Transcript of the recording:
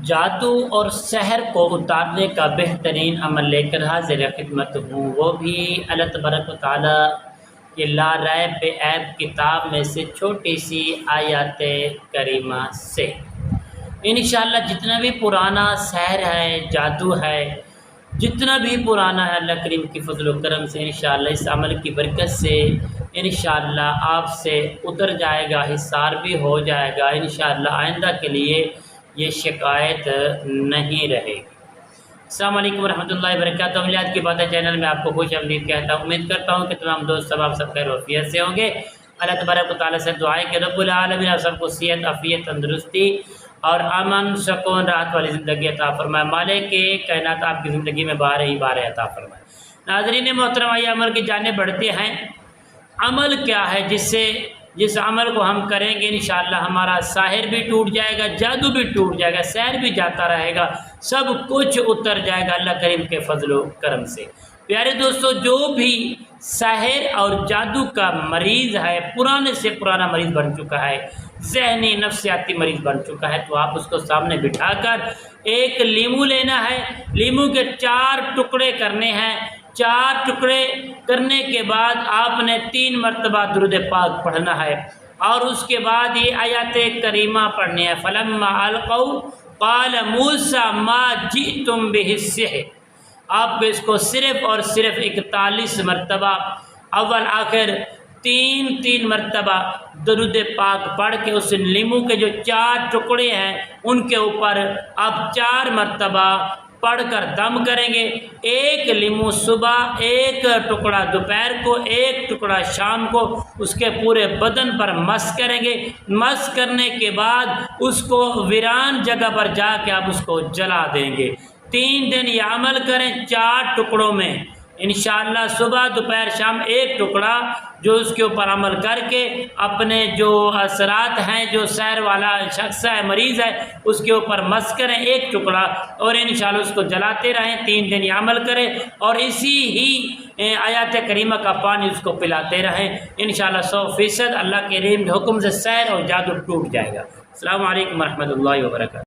جادو اور سحر کو اتارنے کا بہترین عمل لے کر حاضر خدمت ہوں، وہ بھی اللہ تبارک و تعالیٰ کی لا ریب عیب کتاب میں سے چھوٹی سی آیات کریمہ سے۔ انشاءاللہ جتنا بھی پرانا سحر ہے، جادو ہے، جتنا بھی پرانا ہے، اللہ کریم کی فضل و کرم سے انشاءاللہ اس عمل کی برکت سے انشاءاللہ آپ سے اتر جائے گا، حصار بھی ہو جائے گا، انشاءاللہ آئندہ کے لیے یہ شکایت نہیں رہے گی۔ السلام علیکم ورحمۃ اللہ وبرکاتہ۔ امیات کی باتیں چینل میں آپ کو خوش آمدید کہتا ہوں۔ امید کرتا ہوں کہ تمام دوست سب آپ سب خیر و عافیت سے ہوں گے۔ اللہ تبارک و تعالیٰ سے دعائیں کہ رب العالمین آپ سب کو صحت، عافیت، تندرستی اور امن، سکون، راحت والی زندگی عطا فرمائے۔ مالک کائنات آپ کی زندگی میں بار ہی بار عطا فرمائے۔ ناظرین محترم، یہ عمل کی جانب بڑھتے ہیں۔ عمل کیا ہے جس عمل کو ہم کریں گے انشاءاللہ ہمارا ساحر بھی ٹوٹ جائے گا، جادو بھی ٹوٹ جائے گا، سحر بھی جاتا رہے گا، سب کچھ اتر جائے گا اللہ کریم کے فضل و کرم سے۔ پیارے دوستو، جو بھی سحر اور جادو کا مریض ہے، پرانے سے پرانا مریض بن چکا ہے، ذہنی نفسیاتی مریض بن چکا ہے، تو آپ اس کو سامنے بٹھا کر ایک لیمو لینا ہے، لیمو کے 4 ٹکڑے کرنے ہیں۔ 4 ٹکڑے کرنے کے بعد آپ نے 3 مرتبہ درود پاک پڑھنا ہے، اور اس کے بعد یہ آیات کریمہ پڑھنی ہے۔ فلما القوا قال موسیٰ ما جئتم بہ السحر۔ آپ اس کو صرف اور صرف 41 مرتبہ اول آخر 3 مرتبہ درود پاک پڑھ کے اس لیمو کے جو 4 ٹکڑے ہیں ان کے اوپر آپ 4 مرتبہ پڑھ کر دم کریں گے۔ 1 لیمو صبح، 1 ٹکڑا دوپہر کو، 1 ٹکڑا شام کو، اس کے پورے بدن پر مس کریں گے۔ مس کرنے کے بعد اس کو ویران جگہ پر جا کے آپ اس کو جلا دیں گے۔ 3 دن یہ عمل کریں 4 ٹکڑوں میں انشاءاللہ، صبح دوپہر شام 1 ٹکڑا، جو اس کے اوپر عمل کر کے اپنے جو اثرات ہیں، جو سحر والا شخص ہے، مریض ہے، اس کے اوپر مس کریں 1 ٹکڑا، اور انشاءاللہ اس کو جلاتے رہیں۔ 3 دن یہ عمل کریں اور اسی ہی آیات کریمہ کا پانی اس کو پلاتے رہیں۔ انشاءاللہ 100% اللہ کے حکم سے سحر اور جادو ٹوٹ جائے گا۔ السلام علیکم ورحمۃ اللہ وبرکاتہ۔